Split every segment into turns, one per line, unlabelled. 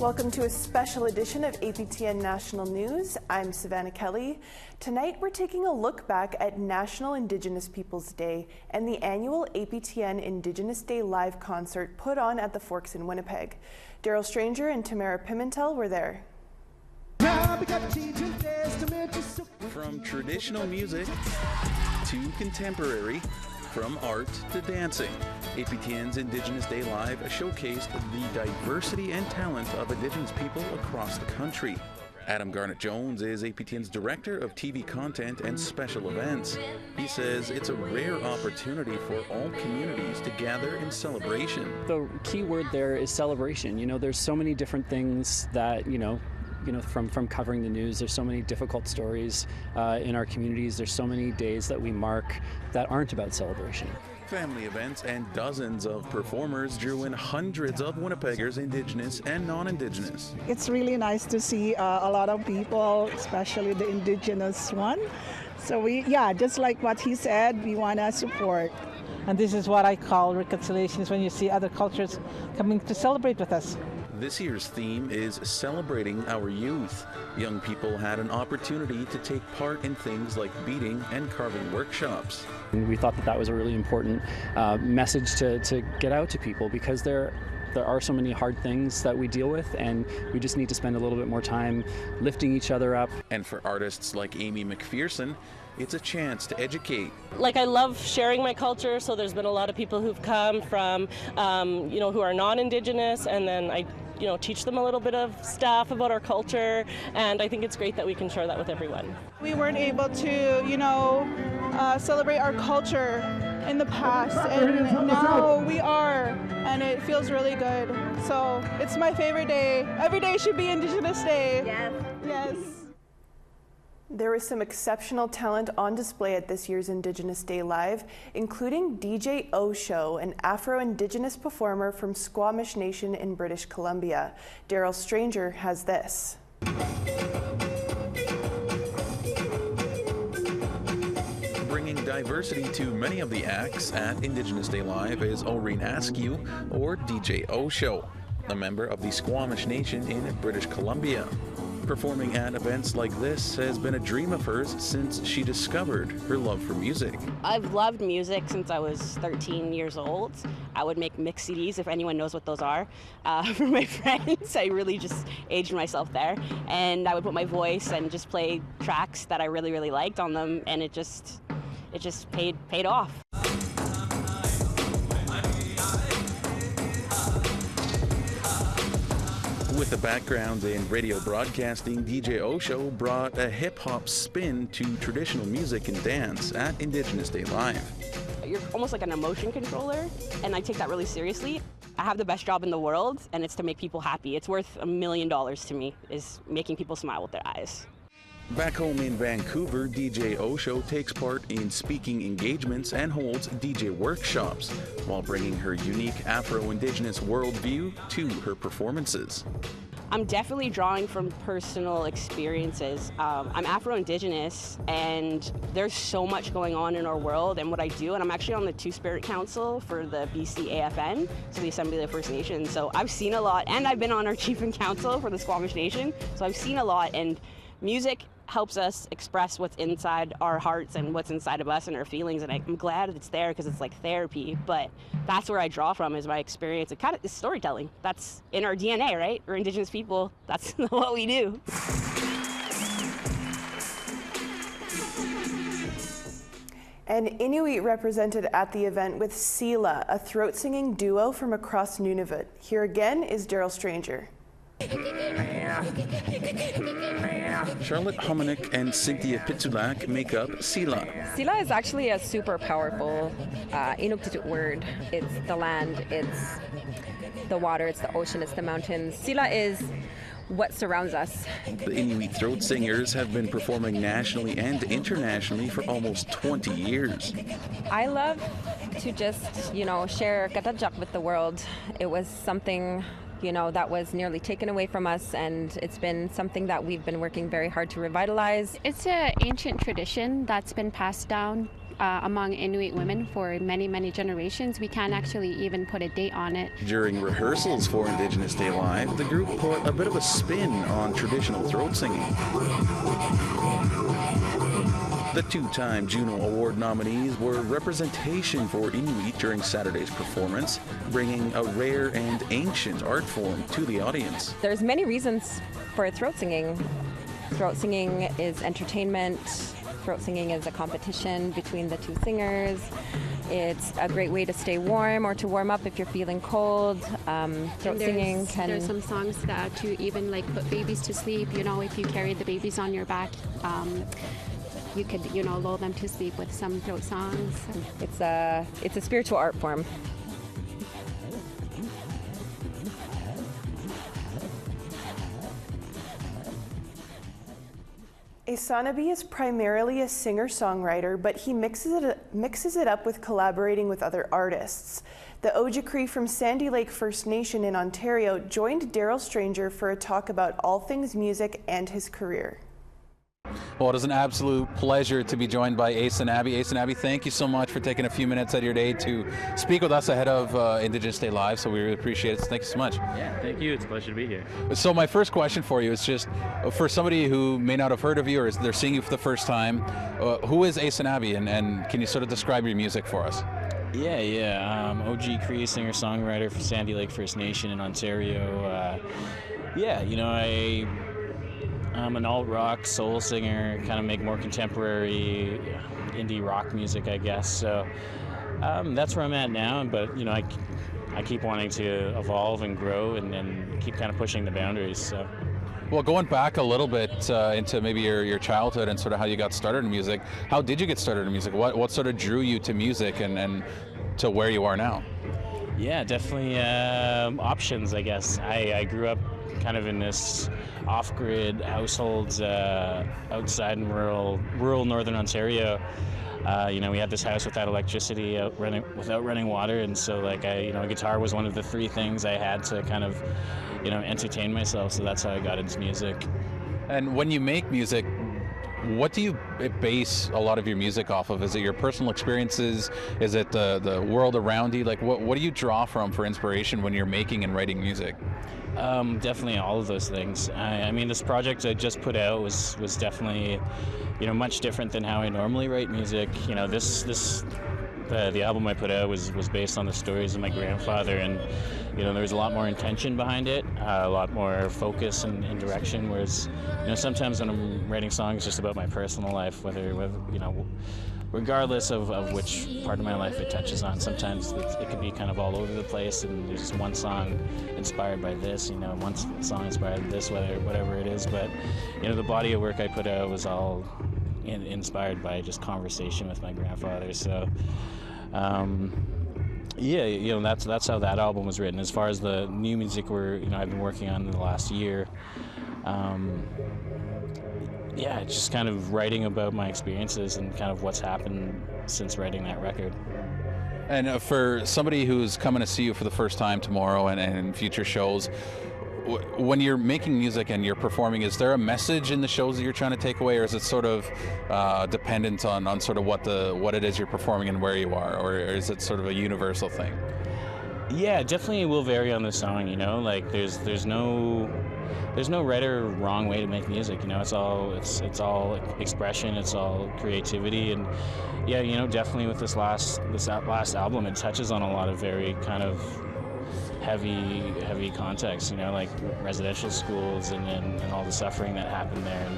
Welcome to a special edition of APTN National News. I'm Savannah Kelly. Tonight we're taking a look back at National Indigenous Peoples Day and the annual APTN Indigenous Day live concert put on at the Forks in Winnipeg. Daryl Stranger and Tamara Pimentel were there.
From traditional music to contemporary, from art to dancing, APTN's Indigenous Day Live showcased the diversity and talent of Indigenous people across the country. Adam Garnett-Jones is APTN's Director of TV Content and Special Events. He says it's a rare opportunity for all communities to gather in celebration.
The key word there is celebration. You know, there's so many different things that, from covering the news, there's so many difficult stories in our communities. There's so many days that we mark that aren't about celebration.
Family events and dozens of performers drew in hundreds of Winnipeggers, Indigenous and non-Indigenous.
It's really nice to see a lot of people, especially the Indigenous one. So just like what he said, we want to support.
And this is what I call reconciliation, is when you see other cultures coming to celebrate with us.
This year's theme is celebrating our youth. Young people had an opportunity to take part in things like beading and carving workshops.
And we thought that was a really important message to get out to people, because there are so many hard things that we deal with, and we just need to spend a little bit more time lifting each other up.
And for artists like Amy McPherson, it's a chance to educate.
Like, I love sharing my culture, so there's been a lot of people who've come from, who are non-Indigenous, and then I teach them a little bit of stuff about our culture, and I think it's great that we can share that with everyone.
We weren't able to, celebrate our culture in the past, and now we are, and it feels really good. So it's my favorite day. Every day should be Indigenous Day. Yes.
There was some exceptional talent on display at this year's Indigenous Day Live, including DJ Osho, an Afro-Indigenous performer from Squamish Nation in British Columbia. Daryl Stranger has this.
Bringing diversity to many of the acts at Indigenous Day Live is Oreen Askew, or DJ Osho, a member of the Squamish Nation in British Columbia. Performing at events like this has been a dream of hers since she discovered her love for music.
I've loved music since I was 13 years old. I would make mix CDs, if anyone knows what those are, for my friends. I really just aged myself there. And I would put my voice and just play tracks that I really, really liked on them, and it just paid off.
With a background in radio broadcasting, DJ Osho brought a hip-hop spin to traditional music and dance at Indigenous Day Live.
You're almost like an emotion controller, and I take that really seriously. I have the best job in the world, and it's to make people happy. It's worth $1 million to me, is making people smile with their eyes.
Back home in Vancouver, DJ Osho takes part in speaking engagements and holds DJ workshops while bringing her unique Afro-Indigenous worldview to her performances.
I'm definitely drawing from personal experiences. I'm Afro-Indigenous, and there's so much going on in our world and what I do, and I'm actually on the Two-Spirit Council for the BC AFN, so the Assembly of the First Nations. So I've seen a lot, and I've been on our Chief and Council for the Squamish Nation, so I've seen a lot, and music helps us express what's inside our hearts and what's inside of us and our feelings, and I'm glad it's there because it's like therapy. But that's where I draw from, is my experience. It kind of is storytelling. That's in our DNA, right? We're Indigenous people. That's what we do.
An Inuit represented at the event with Sela, a throat-singing duo from across Nunavut. Here again is Daryl Stranger.
Charlotte Hominick and Cynthia Pitzulak make up Sela.
Sela is actually a super powerful Inuktitut word. It's the land, it's the water, it's the ocean, it's the mountains. Sela is what surrounds us.
The Inuit throat singers have been performing nationally and internationally for almost 20 years.
I love to just, share Katajak with the world. It was something that was nearly taken away from us, and it's been something that we've been working very hard to revitalize.
It's an ancient tradition that's been passed down among Inuit women for many, many generations. We can't actually even put a date on it.
During rehearsals for Indigenous Day Live, the group put a bit of a spin on traditional throat singing. The two-time Juno Award nominees were representation for Inuit during Saturday's performance, bringing a rare and ancient art form to the audience.
There's many reasons for throat singing. Throat singing is entertainment. Throat singing is a competition between the two singers. It's a great way to stay warm or to warm up if you're feeling cold. Throat singing can...
There's some songs that to even like put babies to sleep. You know, if you carry the babies on your back, you could, you know, lull them to sleep with some throat songs.
It's a spiritual art form.
Aysanabee is primarily a singer-songwriter, but he mixes it up with collaborating with other artists. The Ojibwe from Sandy Lake First Nation in Ontario joined Daryl Stranger for a talk about all things music and his career.
Well, it is an absolute pleasure to be joined by Aysanabee. Aysanabee, thank you so much for taking a few minutes out of your day to speak with us ahead of Indigenous Day Live, so we really appreciate it. So thank you so much.
Yeah, thank you. It's a pleasure to be here.
So my first question for you is just, for somebody who may not have heard of you or they're seeing you for the first time, who is Aysanabee, and can you sort of describe your music for us?
Yeah. OG Cree, singer-songwriter for Sandy Lake First Nation in Ontario. I'm an alt-rock soul singer, kind of make more contemporary indie rock music, I guess. So that's where I'm at now, but you know, I keep wanting to evolve and grow and keep kind of pushing the boundaries. So.
Well, going back a little bit into maybe your childhood and sort of how you got started in music, how did you get started in music? What sort of drew you to music and to where you are now?
Yeah, definitely options, I guess. I grew up kind of in this off-grid households outside in rural northern Ontario. We had this house without electricity, without running water, and so guitar was one of the three things I had to kind of, entertain myself. So that's how I got into music.
And when you make music, what do you base a lot of your music off of? Is it your personal experiences? Is it the world around you? Like, what do you draw from for inspiration when you're making and writing music?
Definitely all of those things. I mean, this project I just put out was definitely, much different than how I normally write music. The album I put out was based on the stories of my grandfather, and there was a lot more intention behind it, a lot more focus and direction. Whereas, sometimes when I'm writing songs just about my personal life, regardless of which part of my life it touches on, sometimes it can be kind of all over the place, and there's just one song inspired by this, one song inspired by this, whatever it is. But the body of work I put out was all inspired by just conversation with my grandfather. So that's how that album was written. As far as the new music I've been working on in the last year, it's just kind of writing about my experiences and kind of what's happened since writing that record.
And for somebody who's coming to see you for the first time tomorrow and future shows, when you're making music and you're performing, is there a message in the shows that you're trying to take away, or is it sort of dependent on sort of what it is you're performing and where you are, or is it sort of a universal thing?
Yeah, definitely will vary on the song. Like there's no right or wrong way to make music. It's all expression, it's all creativity, and definitely with this last album, it touches on a lot of very kind of heavy context, like residential schools and all the suffering that happened there, and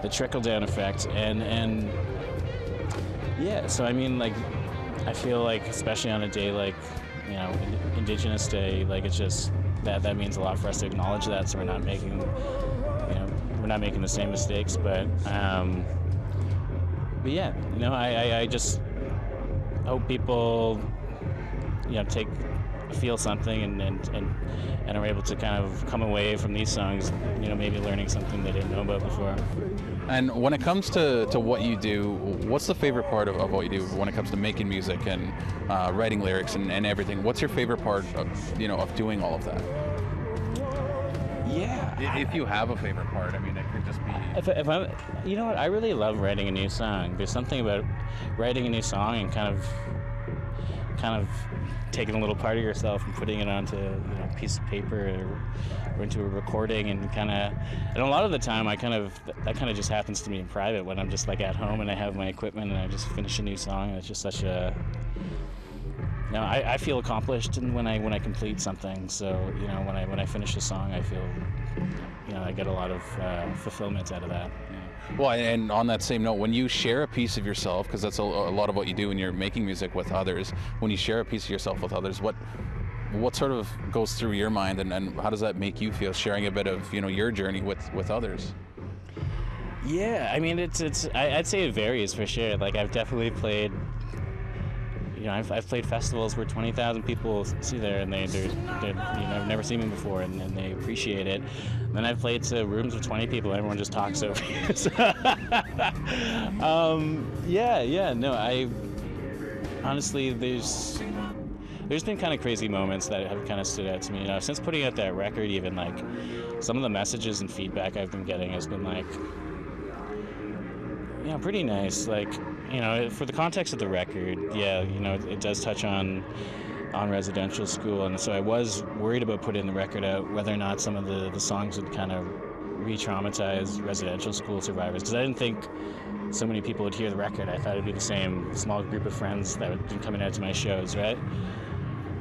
the trickle-down effect, and so I mean, like, I feel like, especially on a day like Indigenous Day, like, it's just that means a lot for us to acknowledge that, so we're not making the same mistakes, but I just hope people feel something and are able to kind of come away from these songs, maybe learning something they didn't know about before.
And when it comes to what you do, what's the favorite part of what you do when it comes to making music and writing lyrics and everything? What's your favorite part of doing all of that?
Yeah.
If you have a favorite part, I mean, it could just be.
If I'm, you know what? I really love writing a new song. There's something about writing a new song and kind of taking a little part of yourself and putting it onto a piece of paper or into a recording, and a lot of the time that kind of just happens to me in private when I'm just like at home and I have my equipment and I just finish a new song, and it's just such a. I feel accomplished when I complete something. So when I finish a song, I feel I get a lot of fulfillment out of that. Yeah.
Well, and on that same note, when you share a piece of yourself, because that's a lot of what you do when you're making music with others, when you share a piece of yourself with others, what sort of goes through your mind, and how does that make you feel, sharing a bit of your journey with others?
Yeah, I mean I'd say it varies for sure. Like I've definitely played. I've played festivals where 20,000 people see there, and they've never seen me before, and they appreciate it. And then I've played to rooms with 20 people, and everyone just talks over you. So, I honestly, there's been kind of crazy moments that have kind of stood out to me. Since putting out that record, even like some of the messages and feedback I've been getting has been like, pretty nice. Like, for the context of the record, it does touch on residential school, and so I was worried about putting the record out, whether or not some of the songs would kind of re-traumatize residential school survivors, because I didn't think so many people would hear the record. I thought it'd be the same small group of friends that had been coming out to my shows, right?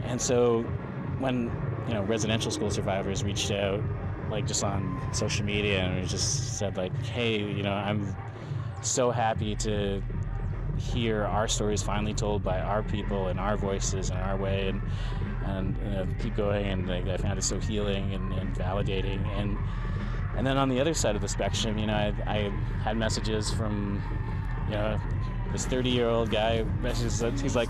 And so when, residential school survivors reached out, like just on social media, and just said like, hey, I'm so happy to hear our stories finally told by our people and our voices and our way, and keep going, and I found it so healing and validating. And then on the other side of the spectrum, I had messages from this 30-year-old guy. He's like,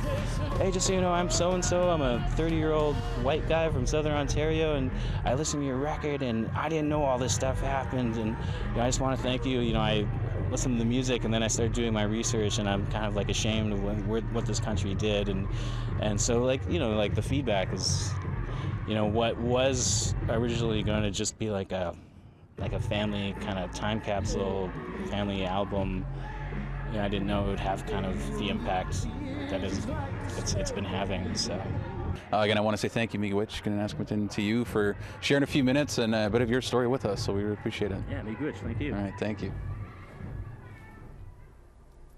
hey, just so you know, I'm so-and-so. I'm a 30-year-old white guy from Southern Ontario, and I listened to your record, and I didn't know all this stuff happened, and I just want to thank you. I listened to the music, and then I started doing my research, and I'm kind of like ashamed of what this country did, and so like the feedback is, what was originally going to just be like a family kind of time capsule family album. I didn't know it would have kind of the impact that it's been having. So
again, I want to say thank you, Miigwech, to you for sharing a few minutes and a bit of your story with us. So we really appreciate it.
Yeah, Miigwech, thank you.
All right, thank you.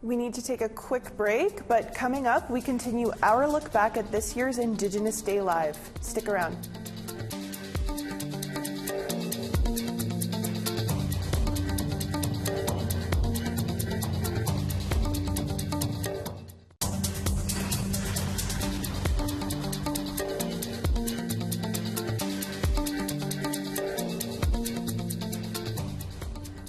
We need to take a quick break, but coming up, we continue our look back at this year's Indigenous Day Live. Stick around.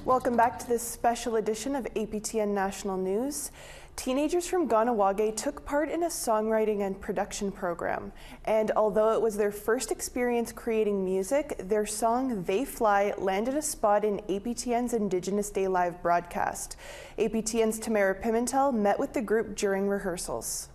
Welcome back to this special edition of APTN National News. Teenagers from Ganawage took part in a songwriting and production program, and although it was their first experience creating music, their song They Fly landed a spot in APTN's Indigenous Day Live broadcast. APTN's Tamara Pimentel met with the group during rehearsals.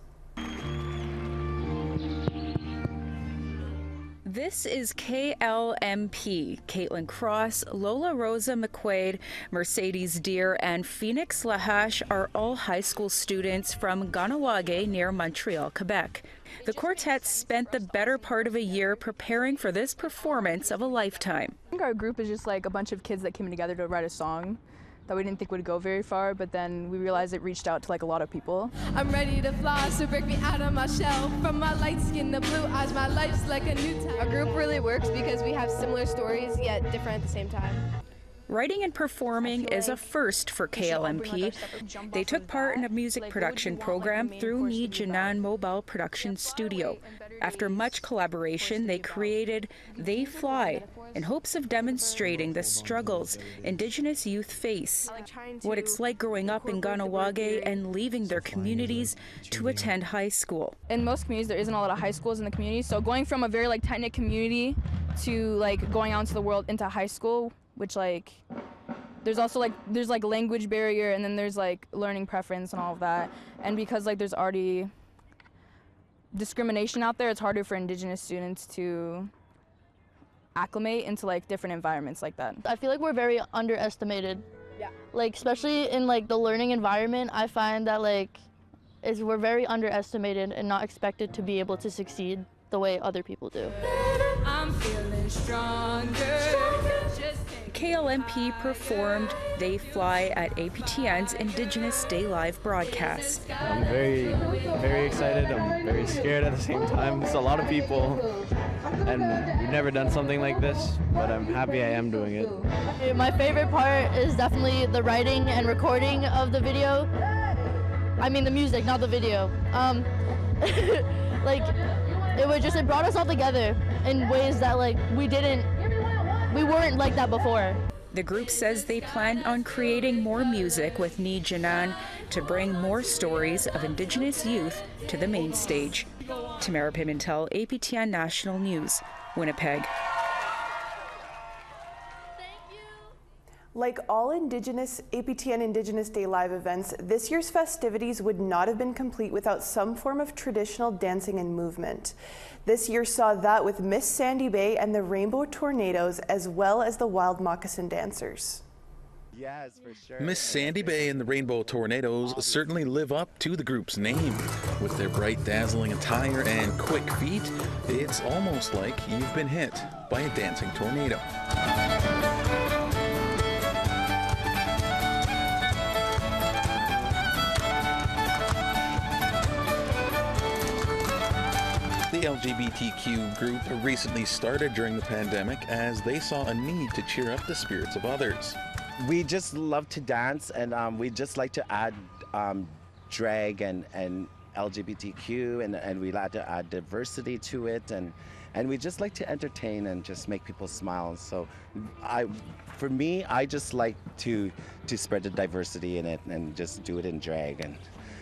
This is KLMP. Caitlin Cross, Lola Rosa McQuaid, Mercedes Deer, and Phoenix Lahash are all high school students from Ganawage near Montreal, Quebec. The quartet spent the better part of a year preparing for this performance of a lifetime.
I think our group is just like a bunch of kids that came together to write a song that we didn't think would go very far, but then we realized it reached out to like a lot of people.
I'm ready to fly, so break me out of my shell. From my light skin to blue eyes, my life's like a new time.
Our group really works because we have similar stories, yet different at the same time.
Writing and performing is a first for KLMP. They took part in a music production program through Ni Jinan Mobile Production Studio. After much collaboration, they created They Fly in hopes of demonstrating the struggles Indigenous youth face, what it's like growing up in Ganawage and leaving their communities to attend high school.
In most communities, there isn't a lot of high schools in the community, so going from a very like tight-knit community to like going out into the world into high school, which like there's also like language barrier, and then there's like learning preference and all of that, and because like there's already discrimination out there, it's harder for Indigenous students to acclimate into like different environments like that.
I feel like we're very underestimated. Yeah. Like especially in like the learning environment, I find that like we're very underestimated and not expected to be able to succeed the way other people do.
I'm feeling stronger. KLMP performed They Fly at APTN's Indigenous Day Live broadcast.
I'm very, very excited. I'm very scared at the same time. It's a lot of people, and we've never done something like this, but I'm happy I am doing it.
My favorite part is definitely the writing and recording of the video. I mean the music, not the video. Like it brought us all together in ways that like we weren't like that before.
The group says they plan on creating more music with Nijinan to bring more stories of Indigenous youth to the main stage. Tamara Pimentel, APTN National News, Winnipeg.
Like all APTN Indigenous Day Live events, this year's festivities would not have been complete without some form of traditional dancing and movement. This year saw that with Miss Sandy Bay and the Rainbow Tornadoes, as well as the Wild Moccasin Dancers.
Yes, for sure.
Miss Sandy Bay and the Rainbow Tornadoes certainly live up to the group's name. With their bright, dazzling attire and quick feet, it's almost like you've been hit by a dancing tornado. The LGBTQ group recently started during the pandemic as they saw a need to cheer up the spirits of others.
We just love to dance, and we just like to add drag and LGBTQ, and we like to add diversity to it, and we just like to entertain and just make people smile. So for me, I just like to spread the diversity in it and just do it in drag, and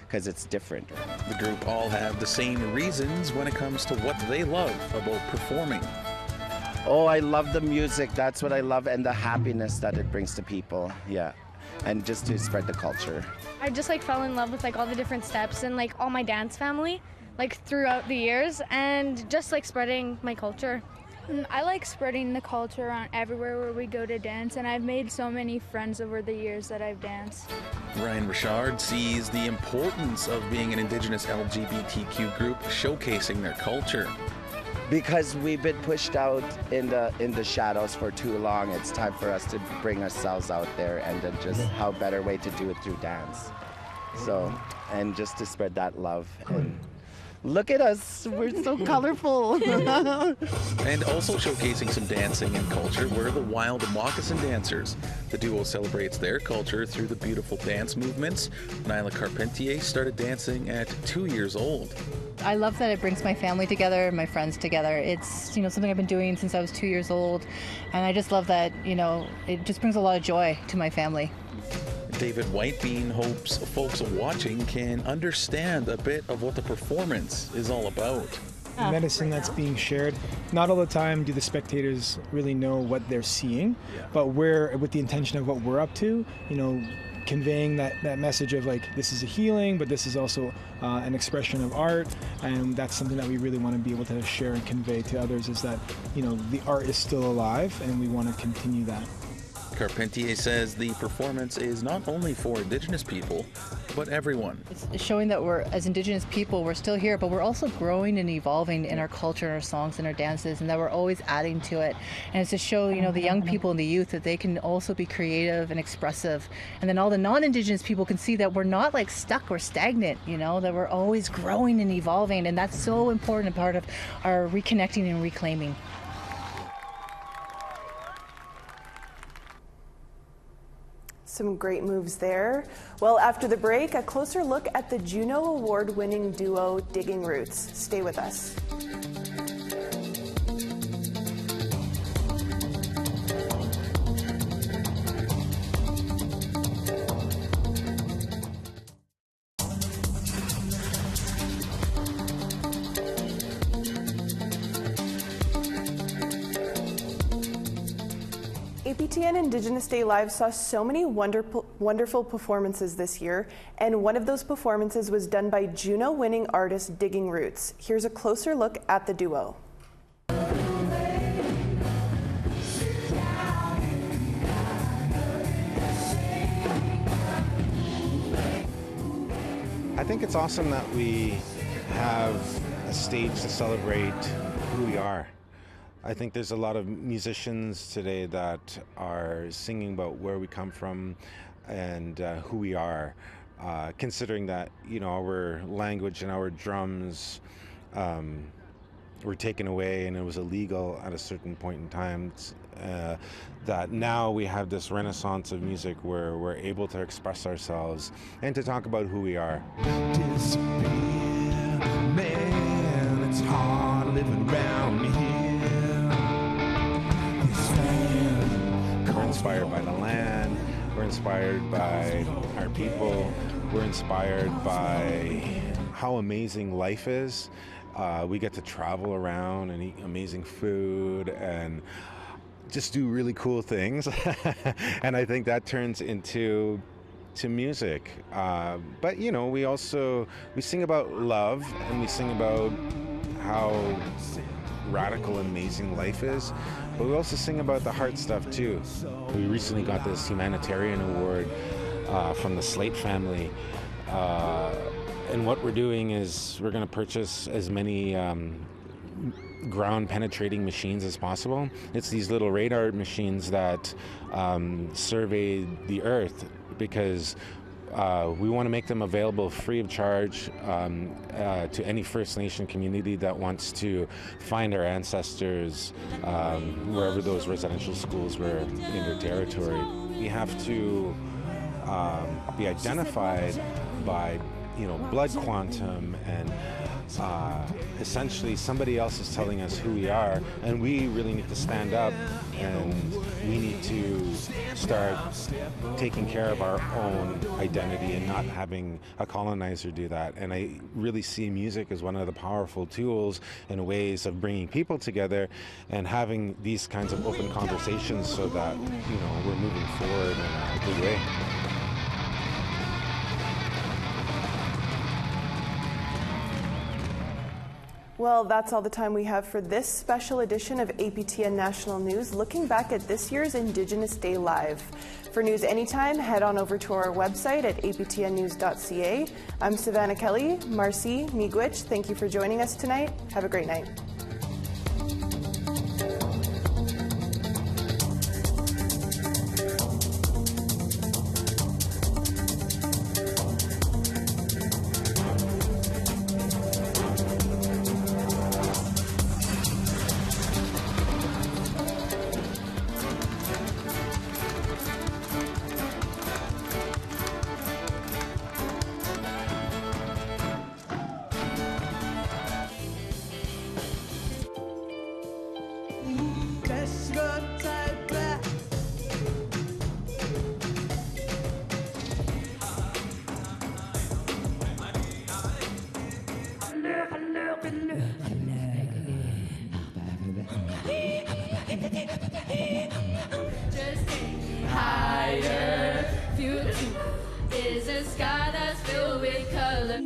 because it's different.
The group all have the same reasons when it comes to what they love about performing.
Oh, I love the music. That's what I love, and the happiness that it brings to people. Yeah, and just to spread the culture.
I just like fell in love with like all the different steps and like all my dance family, like throughout the years, and just like spreading my culture.
I like spreading the culture around everywhere where we go to dance, and I've made so many friends over the years that I've danced.
Ryan Richard sees the importance of being an Indigenous LGBTQ group showcasing their culture.
Because we've been pushed out in the shadows for too long, it's time for us to bring ourselves out there, and then just how better way to do it through dance. So, and just to spread that love. And look at us, we're so colorful.
And also showcasing some dancing and culture were the Wild Moccasin Dancers. The duo celebrates their culture through the beautiful dance movements. Nyla Carpentier started dancing at 2 years old.
I love that it brings my family together, my friends together. It's something I've been doing since I was 2 years old, and I just love that it just brings a lot of joy to my family.
David Whitebean hopes folks watching can understand a bit of what the performance is all about.
Medicine that's being shared. Not all the time do the spectators really know what they're seeing, but we're with the intention of what we're up to, conveying that message of like, this is a healing, but this is also an expression of art, and that's something that we really want to be able to share and convey to others, is that the art is still alive, and we want to continue that.
Carpentier says the performance is not only for Indigenous people, but everyone.
It's showing that we're, as Indigenous people, we're still here, but we're also growing and evolving in our culture, and our songs and our dances, and that we're always adding to it. And it's to show, the young people and the youth that they can also be creative and expressive. And then all the non-Indigenous people can see that we're not like stuck or stagnant, that we're always growing and evolving. And that's so important, a part of our reconnecting and reclaiming.
Some great moves there. Well, after the break, a closer look at the Juno Award-winning duo Digging Roots. Stay with us. APTN Indigenous Day Live saw so many wonderful performances this year, and one of those performances was done by Juno-winning artist Digging Roots. Here's a closer look at the duo.
think it's awesome that we have a stage to celebrate who we are. I think there's a lot of musicians today that are singing about where we come from and who we are, considering that, you know, our language and our drums were taken away and it was illegal at a certain point in time. That now we have this renaissance of music where we're able to express ourselves and to talk about who we are. Man, it's hard living around here. We're inspired by the land, we're inspired by our people, we're inspired by how amazing life is. We get to travel around and eat amazing food and just do really cool things. And I think that turns into music. But you know, we sing about love and we sing about how radical and amazing life is, but we also sing about the hard stuff too. We recently got this humanitarian award from the Slate family. And what we're doing is we're going to purchase as many ground penetrating machines as possible. It's these little radar machines that survey the earth, because we want to make them available free of charge to any First Nation community that wants to find our ancestors wherever those residential schools were in their territory. We have to be identified by, you know, blood quantum, and essentially somebody else is telling us who we are, and we really need to stand up and we need to start taking care of our own identity and not having a colonizer do that. And I really see music as one of the powerful tools and ways of bringing people together and having these kinds of open conversations so that, you know, we're moving forward in a good way.
Well, that's all the time we have for this special edition of APTN National News, looking back at this year's Indigenous Day Live. For news anytime, head on over to our website at aptnnews.ca. I'm Savannah Kelly. Marcy, Miigwech, thank you for joining us tonight. Have a great night.
Just higher. Future is a sky that's filled with color.